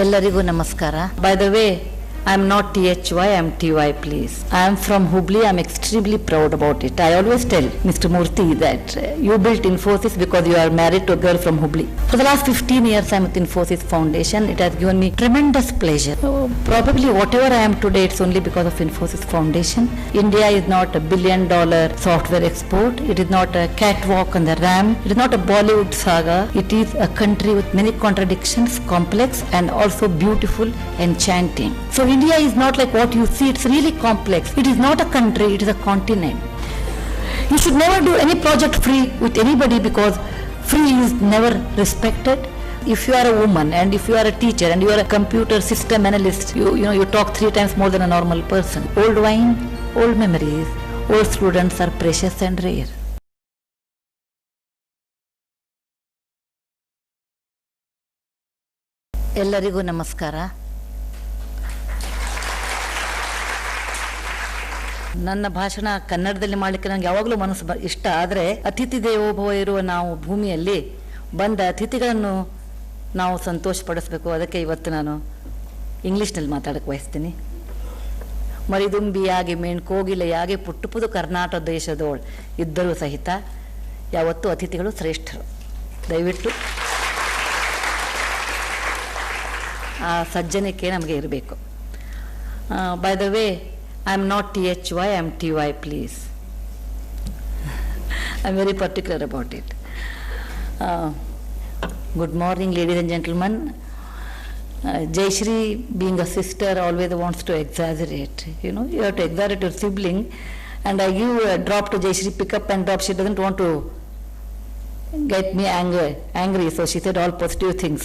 ಎಲ್ಲರಿಗೂ ನಮಸ್ಕಾರ. By the way, I am not THY, I am TY, please. I am from Hubli. I am extremely proud about it. I always tell Mr. Murthy that you built Infosys because you are married to a girl from Hubli. For the last 15 years, I am with Infosys Foundation. It has given me tremendous pleasure. Probably whatever I am today, it's only because of Infosys Foundation. India is not a $1 billion software export. It is not a catwalk on the ramp. It is not a Bollywood saga. It is a country with many contradictions, complex and also beautiful, enchanting. So India is not like what you see, it's really complex. It is not a country, it is a continent. You should never do any project free with anybody because free is never respected. If you are a woman and if you are a teacher and you are a computer system analyst, you talk 3 times more than a normal person. Old wine, old memories, old students are precious and rare. ಎಲ್ಲರಿಗೂ ನಮಸ್ಕಾರ. ನನ್ನ ಭಾಷಣ ಕನ್ನಡದಲ್ಲಿ ಮಾಡಲಿಕ್ಕೆ ನನಗೆ ಯಾವಾಗಲೂ ಮನಸ್ಸು ಇಷ್ಟ. ಆದರೆ ಅತಿಥಿ ದೇವೋಭವ ಇರುವ ನಾವು ಭೂಮಿಯಲ್ಲಿ ಬಂದ ಅತಿಥಿಗಳನ್ನು ನಾವು ಸಂತೋಷಪಡಿಸಬೇಕು. ಅದಕ್ಕೆ ಇವತ್ತು ನಾನು ಇಂಗ್ಲೀಷ್ನಲ್ಲಿ ಮಾತಾಡಕ್ಕೆ ಬಯಸ್ತೀನಿ. ಮರಿದುಂಬಿಯಾಗಿ ಮೇಣ್ಕೋಗಿಲೆಯಾಗಿ ಪುಟ್ಟುಪುದು ಕರ್ನಾಟಕ ದೇಶದೋಳು ಇದ್ದರೂ ಸಹಿತ ಯಾವತ್ತೂ ಅತಿಥಿಗಳು ಶ್ರೇಷ್ಠರು. ದಯವಿಟ್ಟು ಆ ಸಜ್ಜನಿಕೆ ನಮಗೆ ಇರಬೇಕು. By the way, I am not THY, I am TY, please. I am very particular about it. Good morning, ladies and gentlemen. Jayashree, being a sister, always wants to exaggerate. You have to exaggerate your sibling. And I give a drop to Jayashree, pick up and drop. She doesn't want to get me angry. So she said all positive things.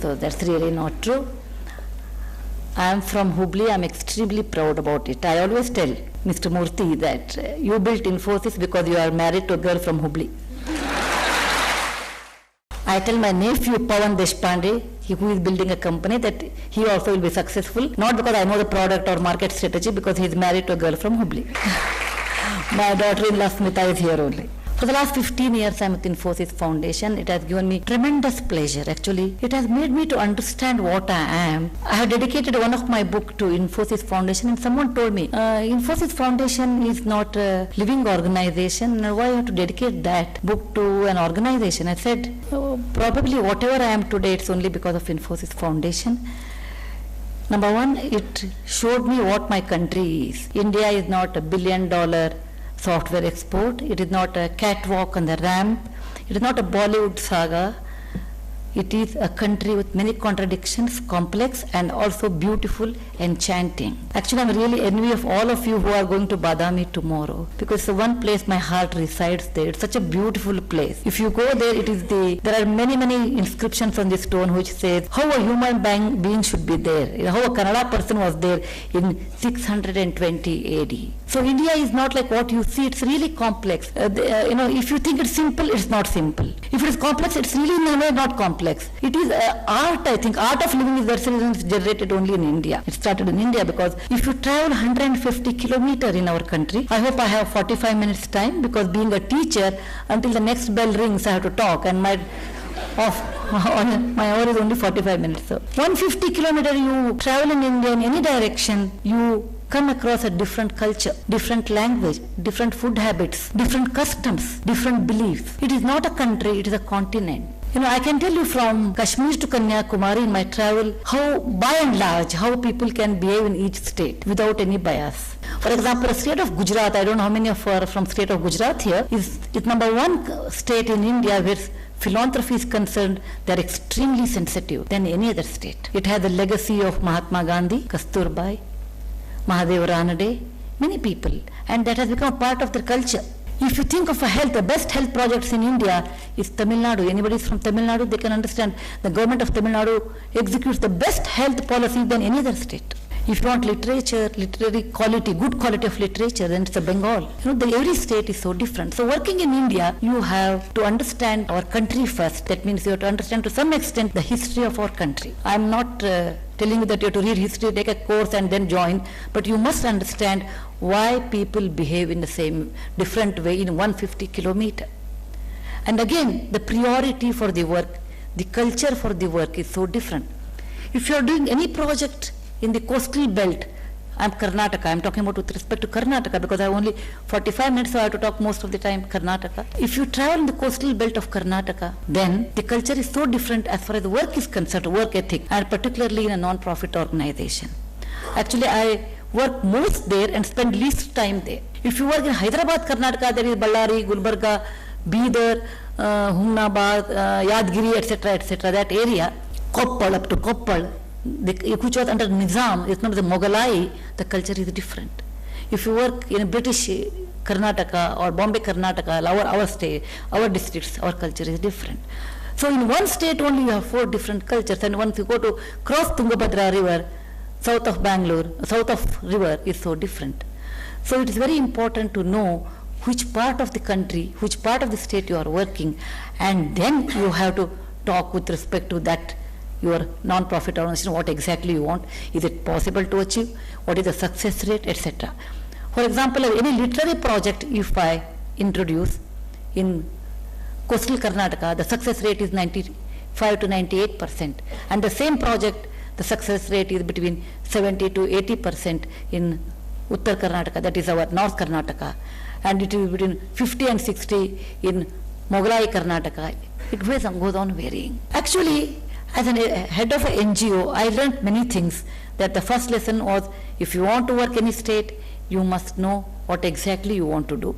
So that's really not true. I am from Hubli. I am extremely proud about it. I always tell Mr. Murthy that you built Infosys because you are married to a girl from Hubli. I tell my nephew Pawan Deshpande, who is building a company, that he also will be successful, not because I know the product or market strategy, because he is married to a girl from Hubli. My daughter-in-law Smita is here only. For the last 15 years, I am with Infosys Foundation. It has given me tremendous pleasure. Actually, it has made me to understand what I am. I have dedicated one of my book to Infosys Foundation, and someone told me, Infosys Foundation is not a living organization. Why you have to dedicate that book to an organization? I said, probably whatever I am today, it's only because of Infosys Foundation. Number one, it showed me what my country is. India is not a $1 billion software export. It is not a catwalk on the ramp. It is not a Bollywood saga. It is a country with many contradictions, complex and also beautiful, enchanting. Actually, I'm really envy of all of you who are going to Badami tomorrow, because it's the one place my heart resides there. It's such a beautiful place. If you go there, there are many inscriptions on this stone which says how a human being should be there, how a Kannada person was there in 620 AD. So India is not like what you see, it's really complex. If you think it's simple, it's not simple. If it is complex, it's really in a way not complex. It is art, I think. Art of living is generated only in India. It started in India because if you travel 150 kilometers in our country, I hope I have 45 minutes time, because being a teacher, until the next bell rings, I have to talk, and my hour is only 45 minutes. So 150 kilometers you travel in India in any direction, you come across a different culture, different language, different food habits, different customs, different beliefs. It is not a country, it is a continent. I can tell you from Kashmir to Kanyakumari in my travel, how by and large, how people can behave in each state without any bias. For example, the state of Gujarat, I don't know how many of are from state of Gujarat here, is number one state in India where philanthropy is concerned. They are extremely sensitive than any other state. It has the legacy of Mahatma Gandhi, Kasturbai, Mahadev Ranade, many people, and that has become a part of their culture. If you think of the best health projects in India is Tamil Nadu. Anybody is from Tamil Nadu, they can understand the government of Tamil Nadu executes the best health policy than any other state. If you want literature, literary quality, good quality of literature, then it's a Bengal. Every state is so different. So working in India, you have to understand our country first. That means you have to understand to some extent the history of our country. I'm not telling you that you have to read history, take a course and then join, but you must understand why people behave in the same different way in 150 kilometers. And again, the priority for the work, the culture for the work is so different. If you are doing any project in the coastal belt, I'm Karnataka, I'm talking about with respect to Karnataka because I have only 45 minutes, so I have to talk most of the time Karnataka. If you travel in the coastal belt of Karnataka, then the culture is so different as far as the work is concerned, work ethic, and particularly in a non-profit organization. Actually, I work most there and spend least time there. If you work in Hyderabad, Karnataka, there is Ballari, Gulbarga, Bidar, Humnabad, Yadgiri, etc., that area, Koppal up to Koppal, which was under Nizam, it's not the Mughalai, the culture is different. If you work in a British Karnataka or Bombay Karnataka, our state, our districts, our culture is different. So in one state only you have 4 different cultures, and once you go to cross Tungabhadra river, south of Bangalore, south of river is so different. So it is very important to know which part of the country, which part of the state you are working, and then you have to talk with respect to that your non-profit organization, what exactly you want, is it possible to achieve, what is the success rate, etc. For example, any literary project if I introduce in coastal Karnataka, the success rate is 95 to 98%, and the same project, the success rate is between 70 to 80% in Uttar Karnataka, that is our North Karnataka, and it is between 50 and 60 in Mughalai Karnataka. It goes on varying. Actually, as a head of an NGO, I learned many things. That the first lesson was, if you want to work in a state, you must know what exactly you want to do.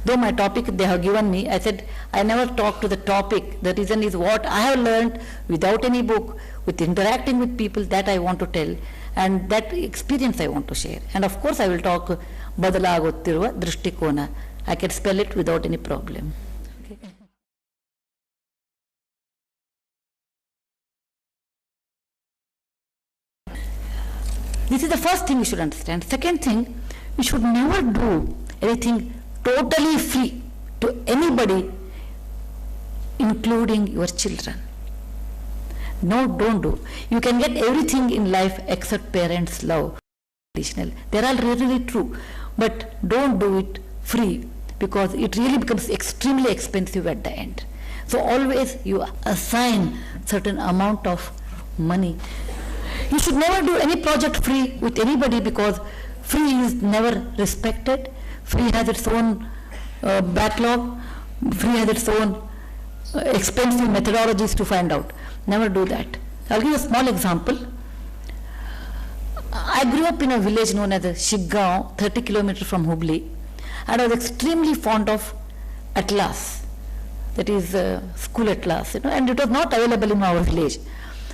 Though my topic they have given me, I said, I never talk to the topic. The reason is what I have learned without any book, with interacting with people, that I want to tell, and that experience I want to share. And of course I will talk Badalagottiruva Drishtikona. I can spell it without any problem. Okay. This is the first thing you should understand. Second thing, you should never do anything totally free to anybody, including your children. No, don't do. You can get everything in life except parents' love. They are all really true. But don't do it free, because it really becomes extremely expensive at the end. So always you assign certain amount of money. You should never do any project free with anybody, because free is never respected. Free has its own backlog. Free has its own expensive methodologies to find out. Never do that. I'll give you a small example. I grew up in a village known as Shiggaon, 30 kilometers from Hubli, and I was extremely fond of Atlas, that is school Atlas, and it was not available in our village.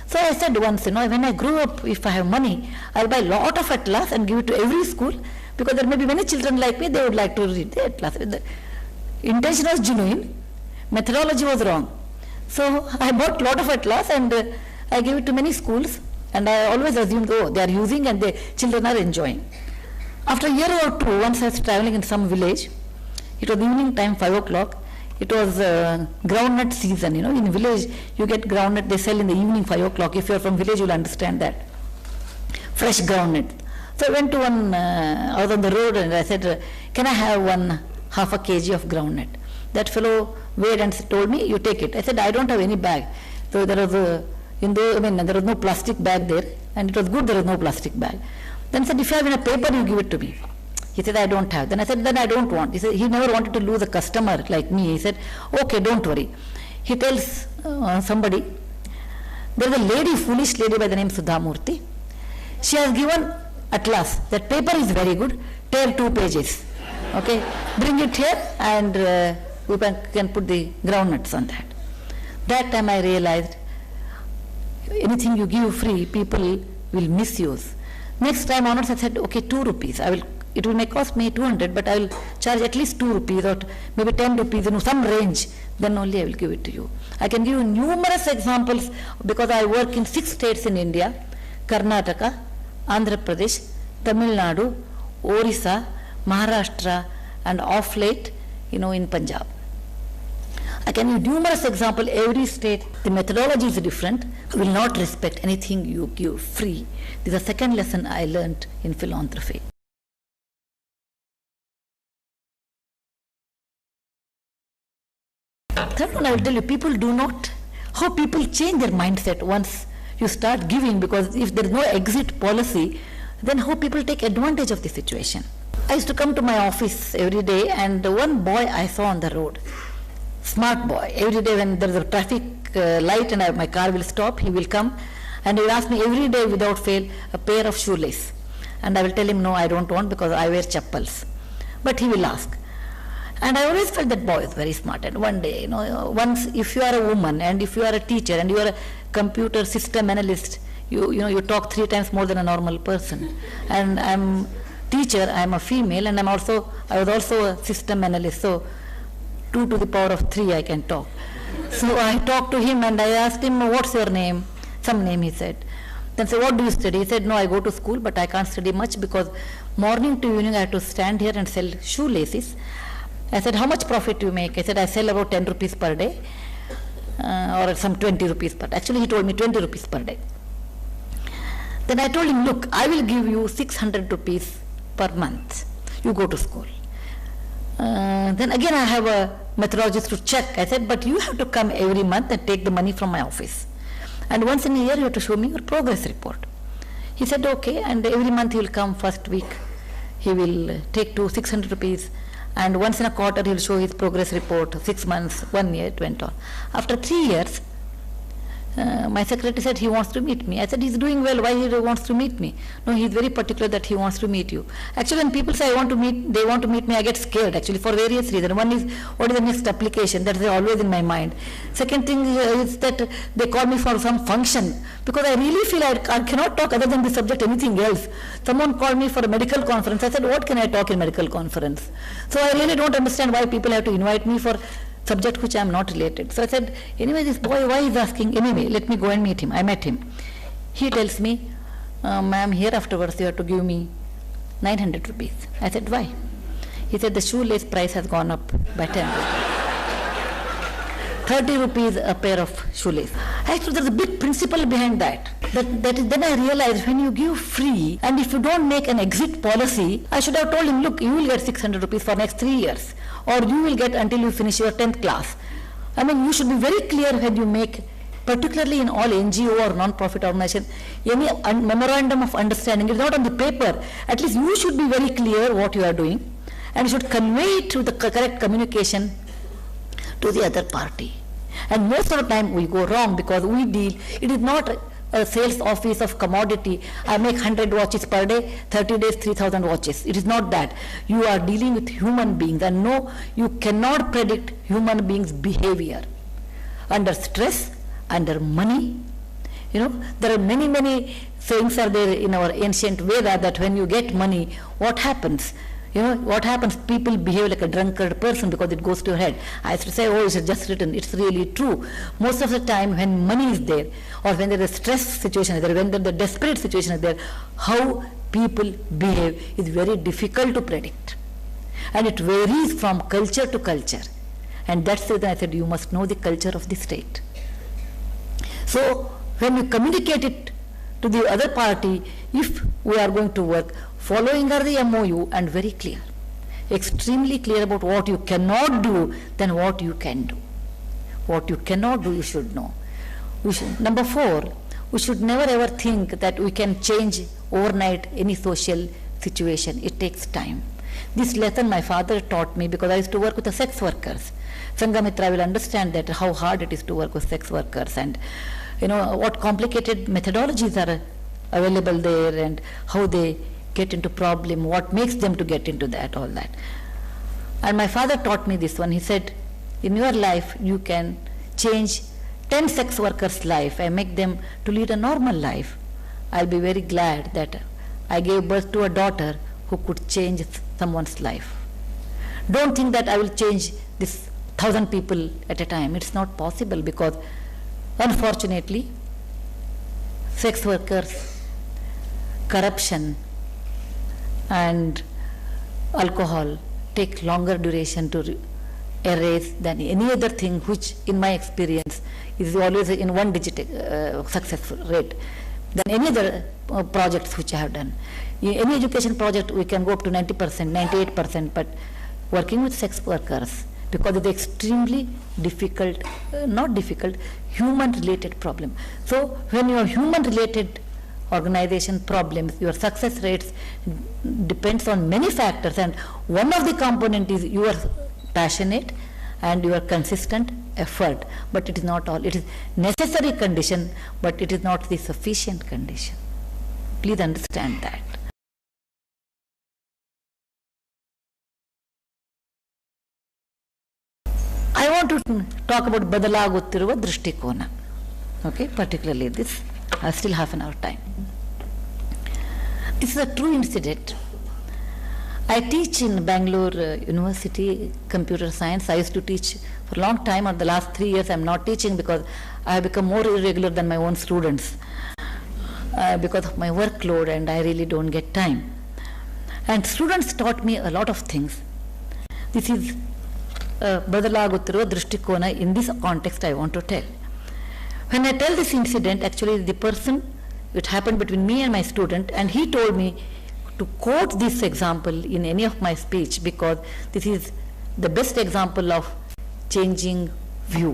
So I said once, when I grow up, if I have money, I'll buy a lot of Atlas and give it to every school, because there may be many children like me, they would like to read the Atlas. The intention was genuine, methodology was wrong. So I bought a lot of Atlas and I gave it to many schools, and I always assumed, oh, they are using and the children are enjoying. After a year or two, once I was traveling in some village, it was evening time, 5 o'clock, it was groundnut season, in village you get groundnut, they sell in the evening 5 o'clock. If you are from village, you will understand that. Fresh groundnut. So I went to one, I was on the road and I said, can I have half a kg of groundnut? That fellow weighed and told me, you take it. I said, I don't have any bag. So there was there was no plastic bag there, and it was good there was no plastic bag. Then he said, if you have in a paper, you give it to me. He said, I don't have. Then I said, then I don't want. He said, he never wanted to lose a customer like me. He said, okay, don't worry. He tells somebody, there is a lady, foolish lady by the name Sudhamurti. She has given Atlas. That paper is very good. Tear 2 pages. Okay, bring it here and we can put the groundnuts on that. That time I realized, anything you give free, people will misuse. Next time onwards I said, okay, 2 rupees. It may cost me 200, but I will charge at least 2 rupees or maybe 10 rupees, some range. Then only I will give it to you. I can give you numerous examples, because I work in 6 states in India: Karnataka, Andhra Pradesh, Tamil Nadu, Orissa, Maharashtra, and off late, in Punjab. I can give numerous examples. Every state, the methodology is different, will not respect anything you give free. This is the second lesson I learned in philanthropy. Third one, I will tell you, how people change their mindset once you start giving, because if there is no exit policy, then how people take advantage of the situation. I used to come to my office every day, and one boy I saw on the road, smart boy, every day when there is a traffic light and my car will stop, he will come and he will ask me every day without fail a pair of shoelace. And I will tell him, no, I don't want, because I wear chappals. But he will ask. And I always felt that boy is very smart. And one day, once if you are a woman and if you are a teacher and you are a computer system analyst, you talk 3 times more than a normal person. And I'm teacher, I'm a female, and I was also a system analyst. So 2 to the power of 3 I can talk. So I talked to him and I asked him, what's your name? Some name, he said. Then I said, what do you study? He said, no, I go to school, but I can't study much because morning to evening I have to stand here and sell shoelaces. I said, how much profit do you make? I said, I sell about 10 rupees per day, or some 20 rupees per day. Actually, he told me 20 rupees per day. Then I told him, look, I will give you 600 rupees per month. You go to school. Then again I have a methodologist to check. I said, but you have to come every month and take the money from my office. And once in a year you have to show me your progress report. He said, okay, and every month he will come first week. He will take 600 rupees. And once in a quarter he will show his progress report, 6 months, 1 year, it went on. After 3 years, my secretary said he wants to meet me. I said, he's doing well, why he wants to meet me? No, he's very particular that he wants to meet you. Actually, when people say they want to meet me, I get scared actually for various reasons. One is, what is the next application? That is always in my mind. Second thing is that they call me for some function, because I really feel I cannot talk other than the subject, anything else. Someone called me for a medical conference. I said, what can I talk in medical conference? So I really don't understand why people have to invite me for subject which I am not related. So I said, anyway, this boy, why is asking? Anyway, let me go and meet him. I met him. He tells me, ma'am, here afterwards you have to give me 900 rupees. I said, why? He said, the shoelace price has gone up by 10 rupees. 30 rupees a pair of shoelace. Actually, there's a big principle behind that. Then I realized, when you give free, and if you don't make an exit policy, I should have told him, look, you will get 600 rupees for next 3 years. Or you will get until you finish your 10th class. I mean, you should be very clear when you make, particularly in all NGO or non-profit organization, any memorandum of understanding. It's not on the paper. At least you should be very clear what you are doing, and you should convey it through the correct communication to the other party. And most of the time we go wrong, because we deal, it is not a sales office of commodity. I make 100 watches per day, 30 days, 3,000 watches. It is not that. You are dealing with human beings, and no, you cannot predict human beings' behavior. Under stress, under money, there are many sayings are there in our ancient Veda that when you get money, what happens? What happens? People behave like a drunkard person because it goes to your head. I used to say, oh, it's just written. It's really true. Most of the time when money is there, or when there is a stress situation is there, when the desperate situation is there, how people behave is very difficult to predict. And it varies from culture to culture. And that's the reason I said you must know the culture of the state. So when you communicate it to the other party, if we are going to work, following are the MOU and very clear, extremely clear about what you cannot do, then what you can do. What you cannot do, you should know. Number 4, we should never ever think that we can change overnight any social situation. It takes time. This lesson my father taught me, because I used to work with the sex workers. Sangamitra will understand that how hard it is to work with sex workers, and what complicated methodologies are available there, and how they get into problem, what makes them to get into that, all that. And my father taught me this one. He said, in your life you can change 10 sex workers' life and make them to lead a normal life. I'll be very glad that I gave birth to a daughter who could change someone's life. Don't think that I will change this 1,000 people at a time. It's not possible, because unfortunately sex workers, corruption and alcohol take longer duration to erase than any other thing, which in my experience is always in 1-digit success rate than any other projects which I have done. In any education project we can go up to 90%, 98%, but working with sex workers, because it's extremely difficult, not difficult, human-related problem. So when you have human-related organization problems, your success rates depends on many factors, and one of the component is you are passionate and your consistent effort, but it is not all. It is necessary condition, but it is not the sufficient condition. Please understand that. I want to talk about ಬದಲಾಗುತ್ತಿರುವ ದೃಷ್ಟಿಕೋನ. Okay, particularly this. I still have an hour time. This is a true incident. I teach in Bangalore University computer science. I used to teach for a long time. For the last 3 years I am not teaching because I have become more irregular than my own students because of my workload, and I really don't get time. And students taught me a lot of things. This is ಬದಲಾಗುತ್ತಿರುವ ದೃಷ್ಟಿಕೋನ. In this context I want to tell. When I tell this incident, actually the person, it happened between me and my student, and he told me to quote this example in any of my speech because this is the best example of changing view.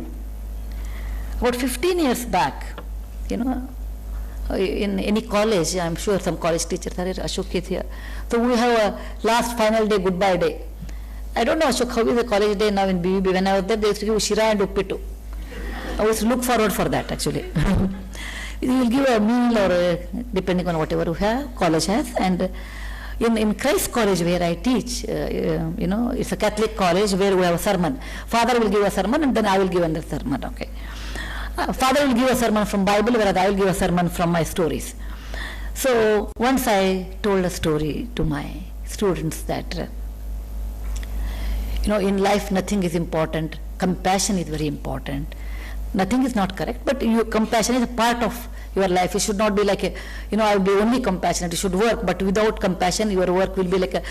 About 15 years back, you know, in any college, I'm sure some college teachers are here, Ashok is here. So we have a last final day, goodbye day. I don't know, Ashok, how is the college day now in BUB? When I was there, they used to give Shira and Uppittu. I was to look forward for that actually. You will give a meal or depending on whatever you have, college has. And in Christ College where I teach, you know, it's a Catholic college where we have a sermon. Father will give a sermon and then I will give another sermon, okay. Father will give a sermon from Bible, whereas I will give a sermon from my stories. So once I told a story to my students that, you know, in life nothing is important, compassion is very important. Nothing is not correct, but compassion is a part of your life. You should not be like, you know, I will be only compassionate. You should work, but without compassion, your work will be like a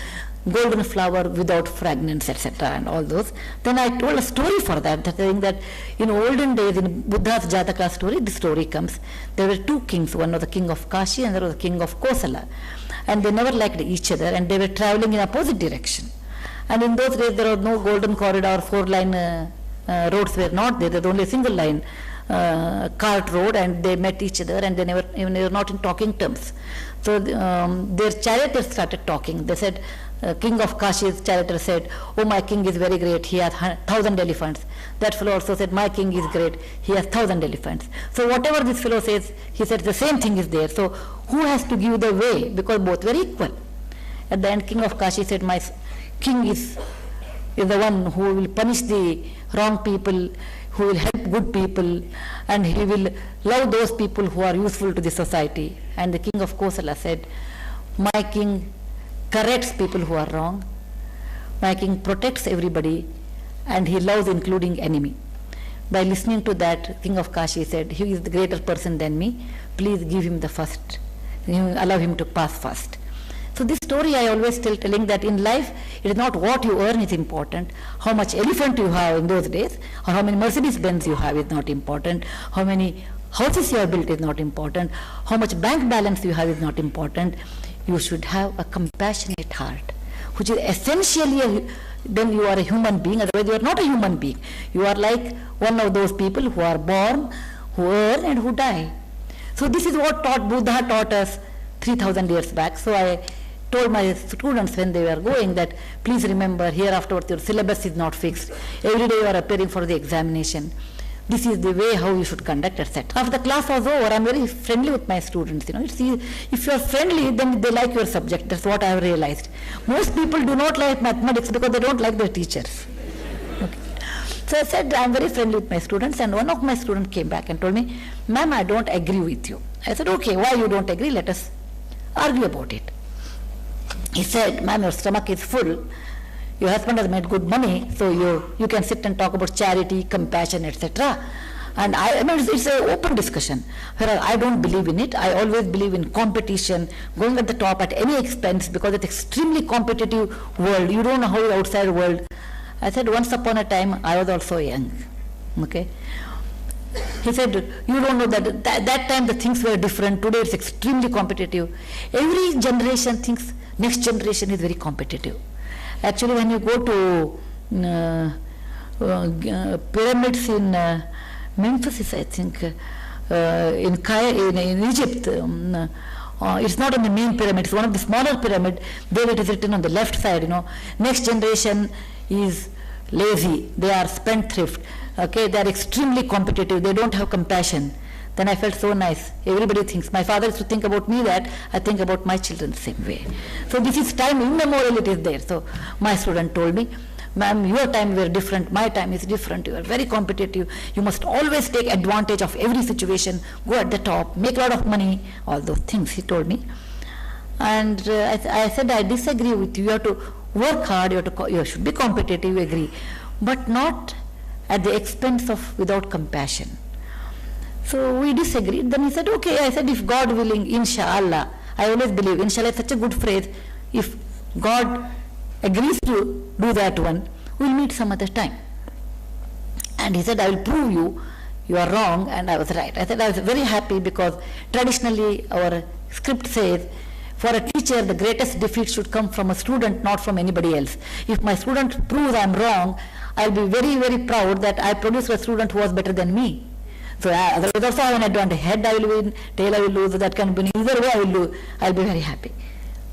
golden flower without fragrance, etc. and all those. Then I told a story for that, saying that in olden days, in Buddha's Jataka story, the story comes. There were two kings. One was the king of Kashi and the other was the king of Kosala. And they never liked each other, and they were traveling in opposite direction. And in those days, there was no golden corridor, 4-line roads were not there. There was only a single line cart road, and they met each other, and they were not in talking terms. So their charioteers started talking. They said, King of Kashi's charioteer said, "Oh, my king is very great. He has 1,000 elephants." That fellow also said, "My king is great. He has 1,000 elephants." So whatever this fellow says, he said the same thing is there. So who has to give the way? Because both were equal. At the end, King of Kashi said, "My king is the one who will punish the wrong people, who will help good people, and he will love those people who are useful to the society." And the king of Kosala said, "My king corrects people who are wrong. My king protects everybody, and he loves including enemy." By listening to that, King of Kashi said, "He is the greater person than me. Please give him the first. Allow him to pass first." So this story I always telling that in life, it is not what you earn is important, how much elephant you have in those days, or how many Mercedes Benz you have is not important, how many houses you have built is not important, how much bank balance you have is not important. You should have a compassionate heart, which is essentially, then you are a human being, otherwise you are not a human being. You are like one of those people who are born, who earn and who die. So this is what Buddha taught us 3,000 years back. So I told my students when they were going that please remember, here afterwards your syllabus is not fixed. Every day you are appearing for the examination. This is the way how you should conduct, etc. After the class was over, I am very friendly with my students. You know, if you are friendly, then they like your subject. That's what I have realized. Most people do not like mathematics because they don't like their teachers. Okay. So I said, I am very friendly with my students, and one of my students came back and told me, "Ma'am, I don't agree with you." I said, "Okay, why you don't agree? Let us argue about it." He said, "Ma'am, your stomach is full. Your husband has made good money, so you can sit and talk about charity, compassion, etc. And I mean, it's an open discussion. Whereas I don't believe in it. I always believe in competition, going at the top at any expense, because it's extremely competitive world. You don't know how the outside world." I said, "Once upon a time, I was also young." Okay. He said, "You don't know that time the things were different. Today it's extremely competitive. Every generation thinks next generation is very competitive. Actually, when you go to pyramids in Memphis, I think, in Egypt. It's not on the main pyramid, it's one of the smaller pyramid. There it is written on the left side, next generation is lazy, they are spendthrift, okay, they are extremely competitive, they don't have compassion. Then I felt so nice. Everybody thinks, my father used to think about me that, I think about my children the same way. So this is time immemorial, it is there. So my student told me, ma'am, your time is different, my time is different, you are very competitive, you must always take advantage of every situation, go at the top, make a lot of money, all those things he told me. And I said, I disagree with you, you have to work hard, you should be competitive, you agree, but not at the expense of without compassion. So we disagreed. Then he said, okay. I said, if God willing, inshallah, I always believe, inshallah is such a good phrase, if God agrees to do that one, we'll meet some other time. And he said, I will prove you are wrong, and I was right. I said, I was very happy because traditionally our script says, for a teacher, the greatest defeat should come from a student, not from anybody else. If my student proves I'm wrong, I'll be very, very proud that I produced a student who was better than me. So otherwise also I have an advantage. Head I will win, tail I will lose, that can be either way I will lose. I'll be very happy.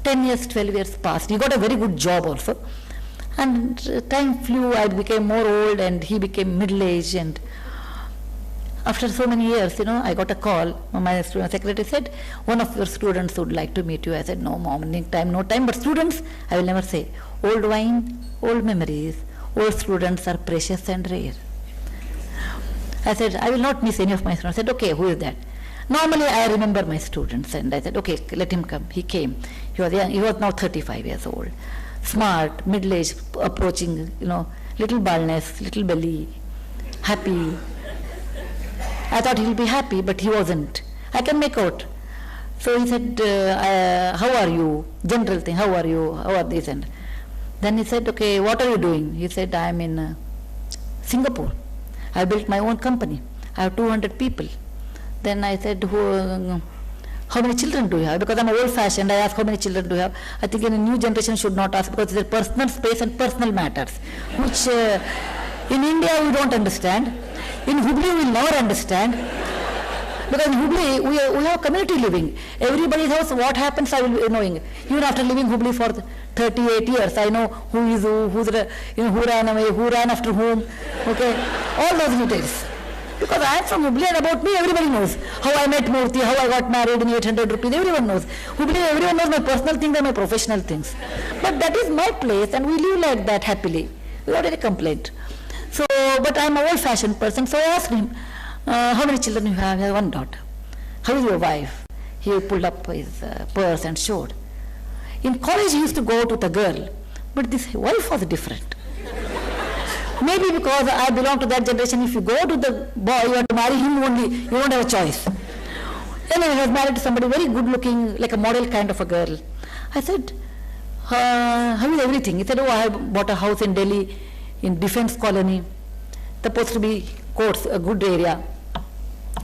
10 years, 12 years passed. He got a very good job also. And time flew, I became more old and he became middle-aged, and after so many years, I got a call. My student secretary said, one of your students would like to meet you. I said, no mom, no time, but students, I will never say. Old wine, old memories, old students are precious and rare. I said, I will not miss any of my students. I said, okay, who is that? Normally I remember my students, and I said, okay, let him come. He came. He was young. He was now 35 years old. Smart, middle-aged, approaching, little baldness, little belly, happy. I thought he'll be happy, but he wasn't. I can make out. So he said, how are you? General thing, how are you? How are these? And then he said, okay, what are you doing? He said, I'm in Singapore. I built my own company. I have 200 people. Then I said, how many children do you have? Because I'm old-fashioned, I ask how many children do you have. I think in a new generation should not ask, because it's a personal space and personal matters, which in India we don't understand. In Hubli we will never understand. Because in Hubli we have community living. Everybody's house, what happens I will be knowing. Even after living Hubli for 38 years, I know who is who ran away, who ran after whom, okay, all those details. Because I am from Hubli, and about me everybody knows. How I met Murthy, how I got married in 800 rupees, everyone knows. Hubli, everyone knows my personal things and my professional things. But that is my place, and we live like that happily, without any complaint. So, but I am an old-fashioned person, so I asked him, how many children you have? I have one daughter. How is your wife? He pulled up his purse and showed. In college he used to go to the girl, but this wife was different. Maybe because I belong to that generation, if you go to the boy, you have to marry him only, you don't have a choice. Anyway, he was married to somebody very good looking, like a model kind of a girl. I said, how is everything? He said, oh, I bought a house in Delhi, in Defense Colony, supposed to be courts, a good area.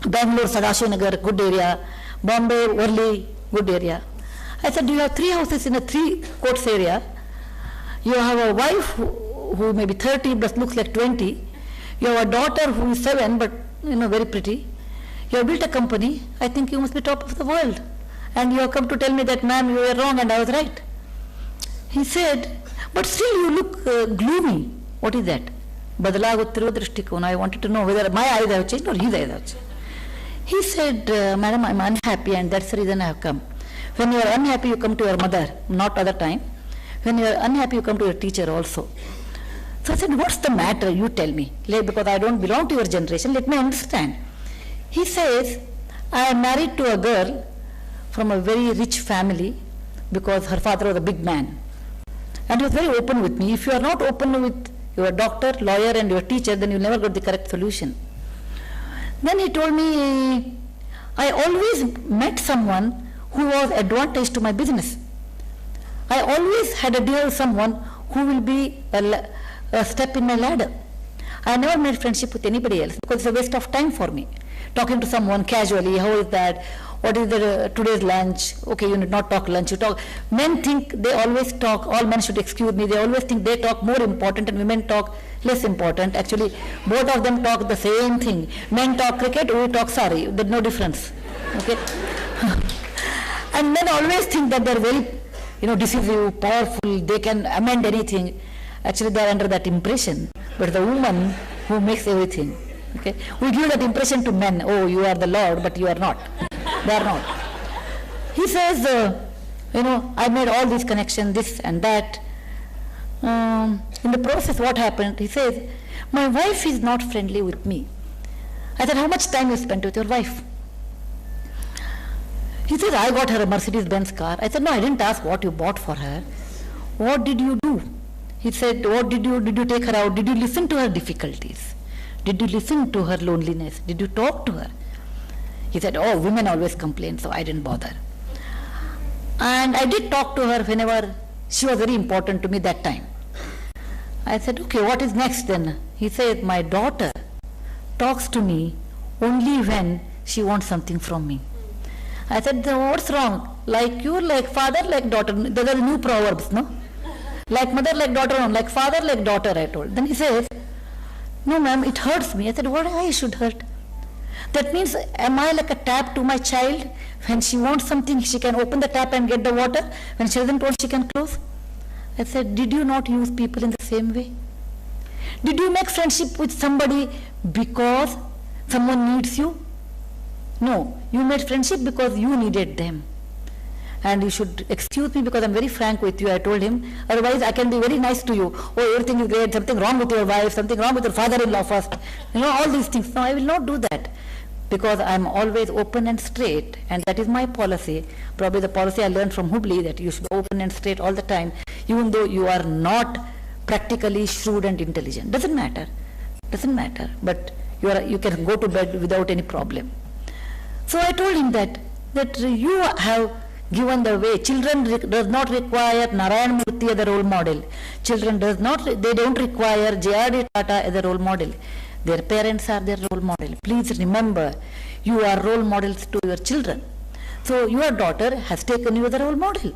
Bangalore, Sadashivanagar, good area. Bombay, Worli, good area. I said, do you have 3 houses in a 3 courts area? You have a wife who may be 30 but looks like 20. You have a daughter who is 7 but very pretty. You have built a company. I think you must be top of the world. And you have come to tell me that, ma'am, you were wrong and I was right. He said, but still you look gloomy. What is that? Badalaguttiruva drishtikona. I wanted to know whether my eyes have changed or his eyes have changed. He said, madam, I'm unhappy and that's the reason I have come. When you are unhappy, you come to your mother, not other time. When you are unhappy, you come to your teacher also. So I said, what's the matter? You tell me. Because I don't belong to your generation, let me understand. He says, I am married to a girl from a very rich family because her father was a big man. And he was very open with me. If you are not open with your doctor, lawyer and your teacher, then you never got the correct solution. Then he told me, I always met someone who was advantage to my business. I always had a deal with someone who will be a step in my ladder. I never made friendship with anybody else because it's a waste of time for me. Talking to someone casually, how is that? what is the today's lunch? Okay, you need not talk lunch, you talk. Men think they always talk, all men should excuse me, they always think they talk more important and women talk less important. Actually, both of them talk the same thing. Men talk cricket, we talk sari, there's no difference. Okay? And men always think that they're very, decisive, powerful, they can amend anything. Actually, they're under that impression. But the woman who makes everything. Okay? We give that impression to men, oh, you are the Lord, but you are not. They are not. He says, I made all these connections, this and that. In the process, what happened? He says, my wife is not friendly with me. I said, how much time you spent with your wife? He says, I got her a Mercedes-Benz car. I said, no, I didn't ask what you bought for her. What did you do? He said, what did you take her out? Did you listen to her difficulties? Did you listen to her loneliness? Did you talk to her? He said, oh, women always complain, so I didn't bother. And I did talk to her whenever she was very important to me that time. I said, okay, what is next then? He said, my daughter talks to me only when she wants something from me. I said, what's wrong? Like you, like father, like daughter. Those are new proverbs, no? Like mother, like daughter, like father, like daughter, I told. Then he says, no ma'am, it hurts me. I said, why I should hurt? That means, am I like a tap to my child? When she wants something, she can open the tap and get the water. When she doesn't want, she can close. I said, did you not use people in the same way? Did you make friendship with somebody because someone needs you? No, you made friendship because you needed them. And you should excuse me because I'm very frank with you, I told him. Otherwise, I can be very nice to you. Oh, everything is great, something wrong with your wife, something wrong with your father-in-law first. All these things. No, I will not do that. Because I'm always open and straight, and that is my policy. Probably the policy I learned from Hubli, that you should be open and straight all the time, even though you are not practically shrewd and intelligent. Doesn't matter. But you can go to bed without any problem. So I told him that you have given the way. Children does not require Narayan Murthy as a role model. Children they don't require J.R.D. Tata as a role model. Their parents are their role model. Please remember, you are role models to your children. So your daughter has taken you as a role model.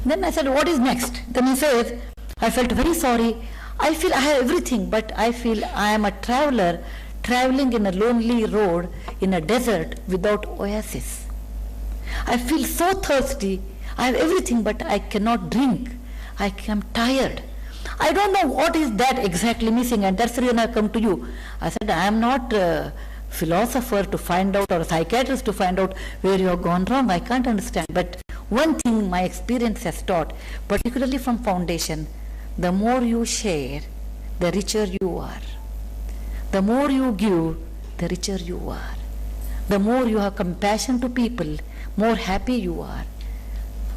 Then I said, what is next? Then he says, I felt very sorry. I feel I have everything, but I feel I am a traveler traveling in a lonely road in a desert without oasis. I feel so thirsty. I have everything, but I cannot drink. I am tired. I don't know what is that exactly missing, and that's the reason I come to you. I said, I am not a philosopher to find out, or a psychiatrist to find out where you have gone wrong. I can't understand. But one thing my experience has taught, particularly from foundation, the more you share, the richer you are. The more you give, the richer you are. The more you have compassion to people, more happy you are.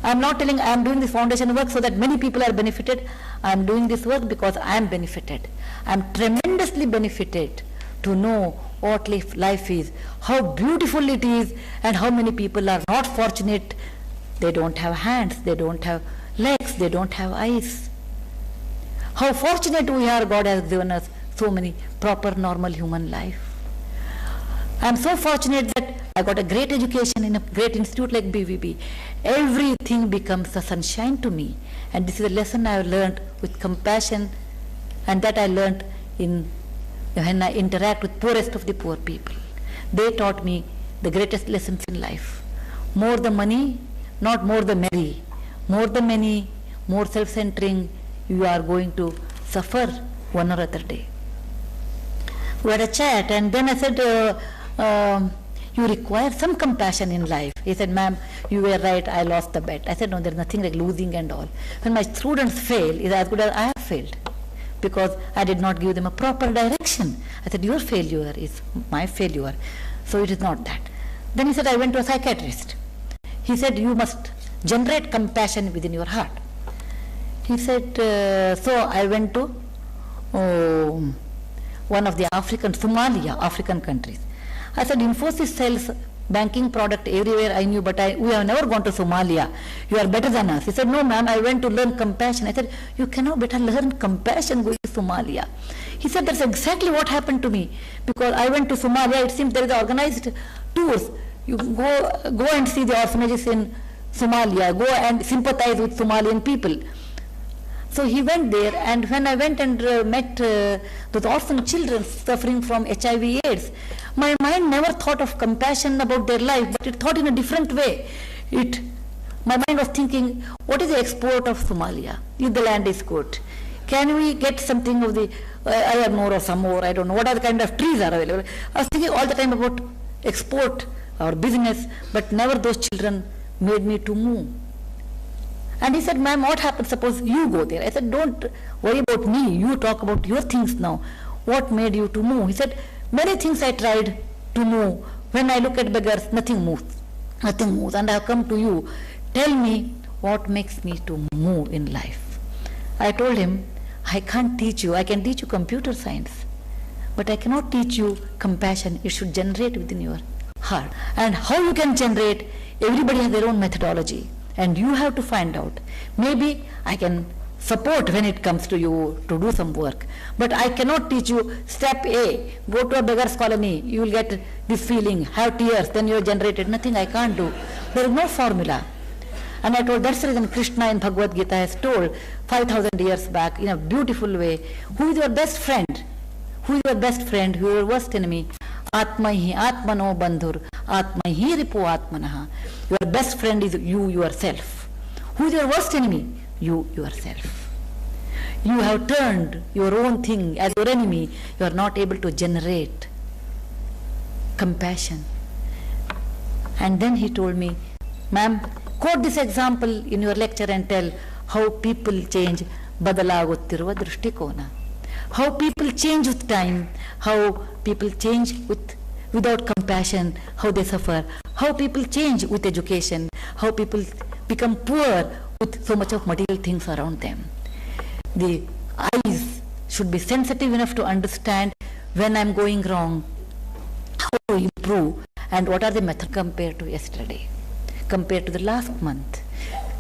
I am not telling I am doing this foundation work so that many people are benefited. I am doing this work because I am benefited. I am tremendously benefited to know what life is, how beautiful it is, and how many people are not fortunate. They don't have hands, they don't have legs, they don't have eyes. How fortunate we are, God has given us so many proper, normal human life. I am so fortunate that I got a great education in a great institute like BVB. Everything becomes a sunshine to me. And this is a lesson I have learned with compassion, and that I learned when I interact with poorest of the poor people. They taught me the greatest lessons in life. More the money, not more the merry. More the many, more self-centering, you are going to suffer one or other day. We had a chat, and then I said, you require some compassion in life. He said, ma'am, you were right, I lost the bet. I said, no, there's nothing like losing and all. When my students fail, is as good as I have failed, because I did not give them a proper direction. I said, your failure is my failure, so it is not that. Then he said, I went to a psychiatrist. He said, you must generate compassion within your heart. He said, so I went to one of the Somalia, African countries. I said, Infosys sells banking product everywhere I knew, but we have never gone to Somalia. You are better than us. He said, no ma'am, I went to learn compassion. I said, you cannot better learn compassion going to Somalia. He said, that's exactly what happened to me. Because I went to Somalia, it seems there is organized tours. You go and see the orphanages in Somalia, go and sympathize with Somalian people. So he went there, and when I went and met those orphan children suffering from HIV/AIDS, my mind never thought of compassion about their life, but it thought in a different way. My mind was thinking, what is the export of Somalia? If the land is good, can we get something of the iron ore or some ore? I don't know what other kind of trees are available. I was thinking all the time about export or business, but never those children made me to move. And he said, ma'am, what happens? Suppose you go there. I said, don't worry about me. You talk about your things now. What made you to move? He said, many things I tried to move. When I look at beggars, nothing moves. Nothing moves. And I have come to you. Tell me what makes me to move in life. I told him, I can't teach you. I can teach you computer science, but I cannot teach you compassion. It should generate within your heart. And how you can generate, everybody has their own methodology. And you have to find out. Maybe I can support when it comes to you to do some work. But I cannot teach you step A, go to a beggar's colony, you will get this feeling, have tears, then you have generated. Nothing I can't do. There is no formula. And I told, that's the reason Krishna in Bhagavad Gita has told 5,000 years back in a beautiful way, who is your best friend? Who is your best friend? Who is your worst enemy? Atmahi atmano bandhur, atmahi ripu atmanaha. Your best friend is you yourself. Who is your worst enemy? You yourself. You have turned your own thing as your enemy. You are not able to generate compassion. And then he told me, ma'am, quote this example in your lecture and tell how people change, badalaguttiruva drishtikona. How people change with time, how people change without compassion, how they suffer, how people change with education, how people become poor with so much of material things around them. The eyes should be sensitive enough to understand when I'm going wrong, how to improve, and what are the methods compared to yesterday, compared to the last month.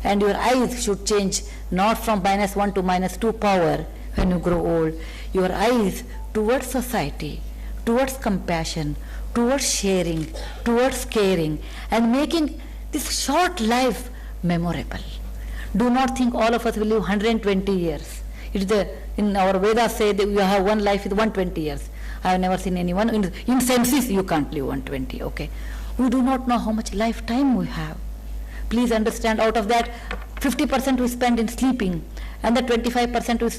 And your eyes should change not from -1 to -2 power when you grow old. Your eyes towards society, towards compassion, towards sharing, towards caring, and making this short life memorable. Do not think all of us will live 120 years. In our Vedas say that you have one life with 120 years. I have never seen anyone. In senses you can't live 120, okay. We do not know how much lifetime we have. Please understand, out of that, 50% we spend in sleeping, and the 25% we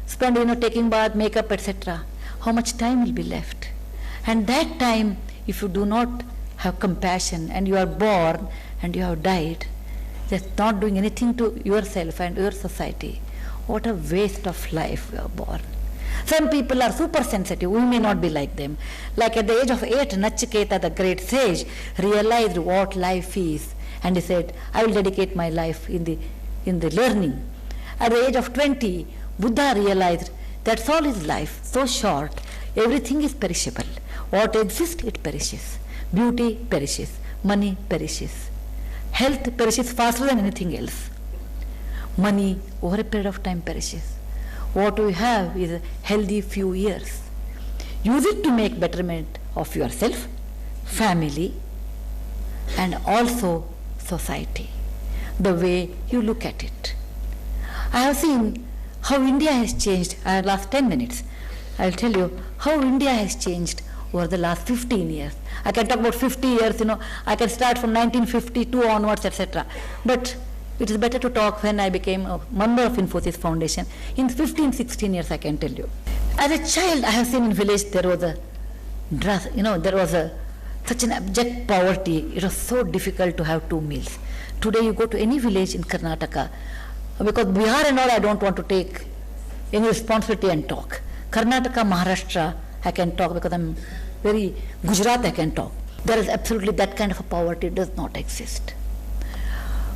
spend, taking bath, makeup, etc. How much time will be left? And that time, if you do not have compassion, and you are born and you have died, just not doing anything to yourself and your society, what a waste of life you are born. Some people are super sensitive. We may not be like them. Like at the age of 8, Nachiketa, the great sage, realized what life is, and he said, I will dedicate my life in the learning. At the age of 20, Buddha realized that's all is life, so short. Everything is perishable. What exists, it perishes. Beauty perishes. Money perishes. Health perishes faster than anything else. Money over a period of time perishes. What we have is a healthy few years. Use it to make betterment of yourself, family, and also society, the way you look at it. I have seen how India has changed. Last 10 minutes, I'll tell you how India has changed over the last 15 years. I can talk about 50 years, I can start from 1952 onwards, etc. But it is better to talk when I became a member of Infosys Foundation. In 15, 16 years, I can tell you. As a child, I have seen in village there was such an abject poverty. It was so difficult to have 2 meals. Today you go to any village in Karnataka, because Bihar and all I don't want to take any responsibility and talk. Karnataka, Maharashtra, I can talk because I'm very Gujarat, I can talk. There is absolutely that kind of a poverty does not exist.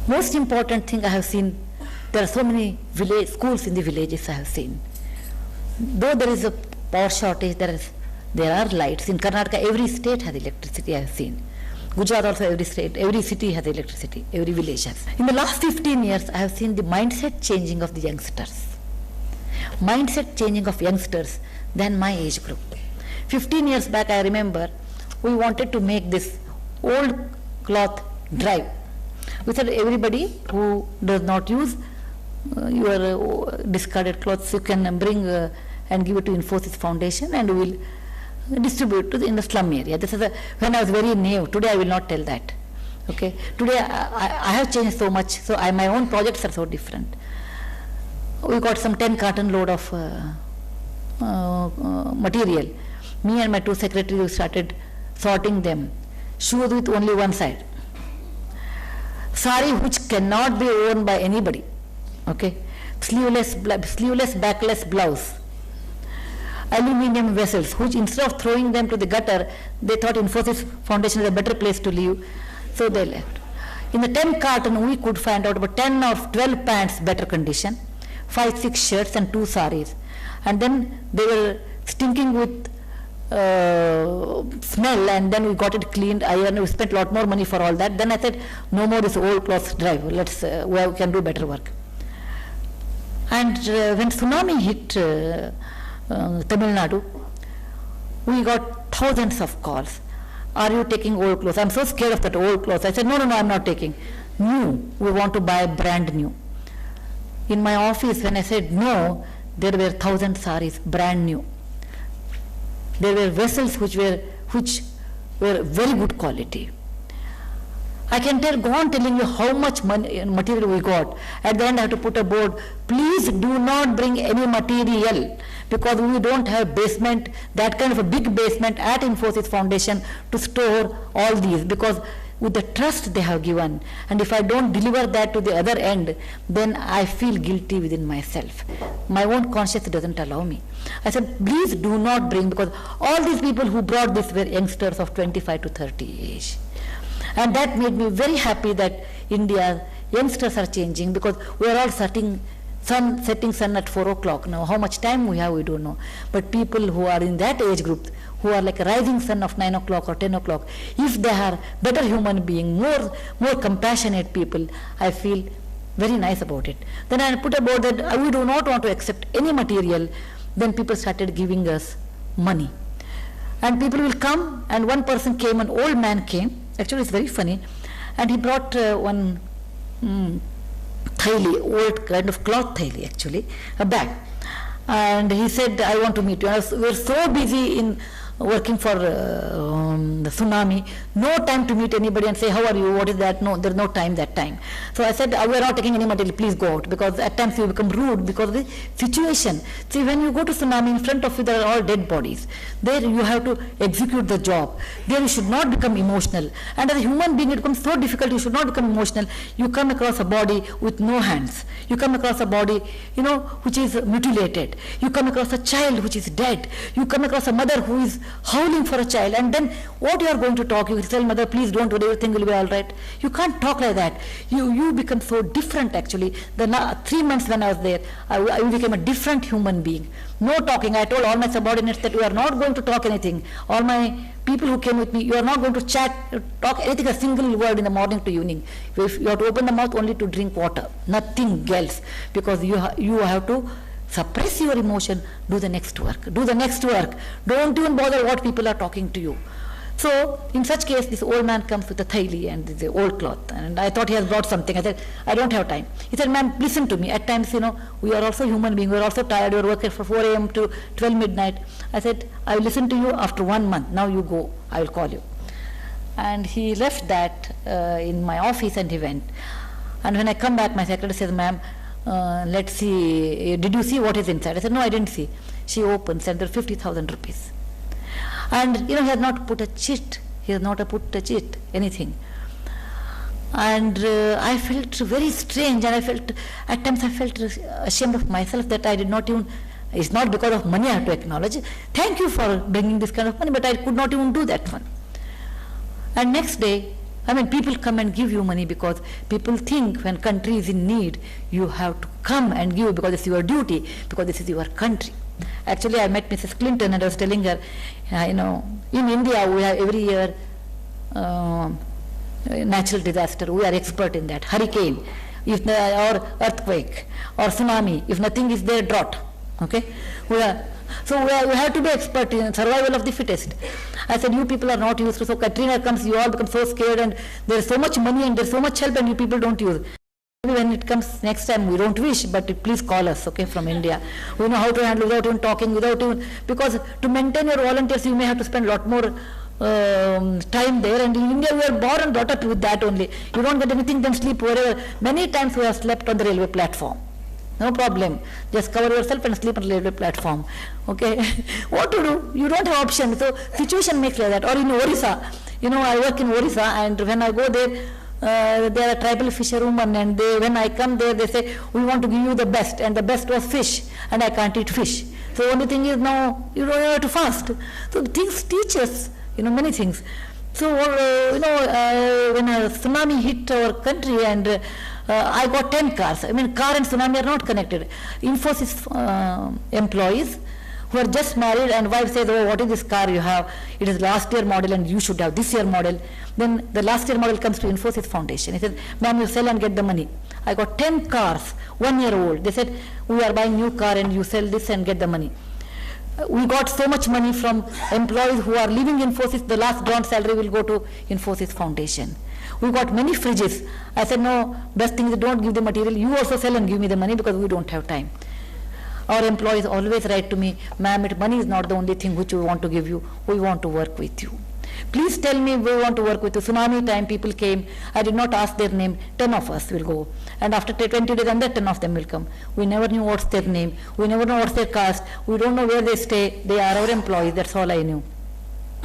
Most important thing I have seen, there are so many schools in the villages I have seen. Though there is a power shortage, there are lights. In Karnataka, every state has electricity, I have seen. Gujarat also, every city has electricity, every village has. In the last 15 years, I have seen the mindset changing of the youngsters. Mindset changing of youngsters than my age group. 15 years back, I remember, we wanted to make this old cloth drive. We said everybody who does not use your discarded clothes, you can bring and give it to Infosys Foundation, and we will distribute in the slum area. This is when I was very naive. Today I will not tell that. Okay. Today I have changed so much. So my own projects are so different. We got some 10 carton load of material. Me and my 2 secretaries started sorting them. Shoes with only one side. Sari which cannot be worn by anybody. Okay. Sleeveless, backless blouse. Aluminium vessels, which instead of throwing them to the gutter, they thought Infosys Foundation is a better place to live, so they left. In the 10 carton, we could find out about 10 or 12 pants better condition, 5-6 shirts and 2 saris. And then they were stinking with smell, and then we got it cleaned, ironed. We spent a lot more money for all that. Then I said, no more this old clothes drive, let's, we can do better work. And when tsunami hit Tamil Nadu, we got thousands of calls. Are you taking old clothes? I'm so scared of that old clothes. I said, no, I'm not taking. New, we want to buy brand new. In my office, when I said no, there were 1,000 saris, brand new. There were vessels which were very good quality. I can go on telling you how much money, material we got. At the end I have to put a board, please do not bring any material, because we don't have basement, that kind of a big basement at Infosys Foundation to store all these, because with the trust they have given, and if I don't deliver that to the other end, then I feel guilty within myself. My own conscience doesn't allow me. I said, please do not bring, because all these people who brought this were youngsters of 25 to 30 age. And that made me very happy that India youngsters are changing, because we are all setting sun at 4 o'clock now. How much time we have, we don't know. But people who are in that age group, who are like a rising sun of 9 o'clock or 10 o'clock, if they are better human being, more compassionate people, I feel very nice about it. Then I put a board that we do not want to accept any material. Then people started giving us money. And people will come, and one person came, an old man came. Actually, it's very funny. And he brought one thaili, old kind of cloth thaili actually, a bag. And he said, I want to meet you. And we were so busy in working for the tsunami, no time to meet anybody and say, how are you, what is that? No, there's no time that time. So I said, we are not taking any material, please go out, because at times you become rude because of the situation. See, when you go to tsunami, in front of you there are all dead bodies. There you have to execute the job. There you should not become emotional. And as a human being, it becomes so difficult, you should not become emotional. You come across a body with no hands. You come across a body, which is mutilated. You come across a child which is dead. You come across a mother who is howling for a child, and then what you are going to talk? You tell mother, please don't worry, everything will be all right. You can't talk like that. You become so different actually. The 3 months when I was there, I became a different human being. No talking. I told all my subordinates that we are not going to talk anything. All my people who came with me, you are not going to talk anything, a single word in the morning to evening. If you have to open the mouth only to drink water, nothing else, because you have to suppress your emotion, do the next work. Do the next work. Don't even bother what people are talking to you. So, in such case, this old man comes with a thaili and the old cloth. And I thought he has brought something. I said, I don't have time. He said, ma'am, listen to me. At times, we are also human beings. We are also tired. We are working from 4 a.m. to 12 midnight. I said, I will listen to you after 1 month. Now you go. I will call you. And he left that in my office and he went. And when I come back, my secretary says, ma'am, let's see, did you see what is inside? I said, no, I didn't see. She opens and there are 50,000 rupees. And he has not put a chit. He has not put a chit, anything. And I felt very strange, and at times I felt ashamed of myself that I did not even, it's not because of money I have to acknowledge. Thank you for bringing this kind of money, but I could not even do that one. And next day, people come and give you money because people think when country is in need, you have to come and give because it's your duty, because this is your country. Actually, I met Mrs. Clinton and I was telling her, in India we have every year natural disaster. We are expert in that. Hurricane, or earthquake, or tsunami. If nothing is there, drought. Okay? So we have to be expert in survival of the fittest. I said, you people are not used to, so Katrina comes, you all become so scared and there's so much money and there's so much help and you people don't use. When it comes next time, we don't wish, but please call us, okay, from India. We know how to handle without even talking, without even, because to maintain your volunteers, you may have to spend a lot more time there, and in India we are born and brought up with that only. You don't get anything, then sleep wherever. Many times we have slept on the railway platform. No problem. Just cover yourself and sleep on the railway platform. Okay? What to do? You don't have option. So situation makes like that. Or in Orissa, you know, I work in Orissa, and when I go there, they are a tribal fisherwoman, and when I come there, they say, we want to give you the best, and the best was fish, and I can't eat fish. So the only thing is now, you don't have to fast. So things teach us, you know, many things. So, you know, when a tsunami hit our country, and I got 10 cars. I mean, car and tsunami are not connected. Infosys employees who are just married, and wife says, oh, what is this car you have? It is last year model and you should have this year model. Then the last year model comes to Infosys Foundation. He said, ma'am, you sell and get the money. I got 10 cars, 1 year old. They said, we are buying new car and you sell this and get the money. We got so much money from employees who are leaving Infosys. The last drawn salary will go to Infosys Foundation. We got many fridges. I said, no, best thing is don't give the material. You also sell and give me the money because we don't have time. Our employees always write to me, ma'am, money is not the only thing which we want to give you. We want to work with you. Please tell me, we want to work with you. Tsunami time people came. I did not ask their name. 10 of us will go. And after 20 days, another 10 of them will come. We never knew what's their name. We never know what's their caste. We don't know where they stay. They are our employees. That's all I knew.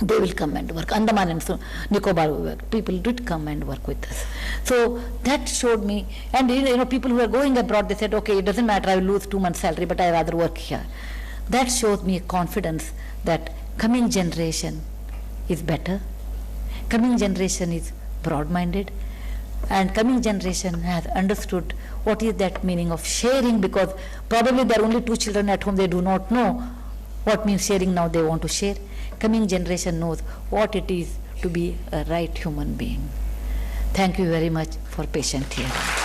They will come and work. Andaman and Nicobar work. People did come and work with us. So that showed me, and you know, people who are going abroad, they said, okay, it doesn't matter, I will lose 2 months salary, but I rather work here. That shows me a confidence that coming generation is better. Coming generation is broad-minded, and coming generation has understood what is that meaning of sharing, because probably there are only 2 children at home, they do not know what means sharing. Now they want to share. Coming generation knows what it is to be a right human being. Thank you very much for patient hearing.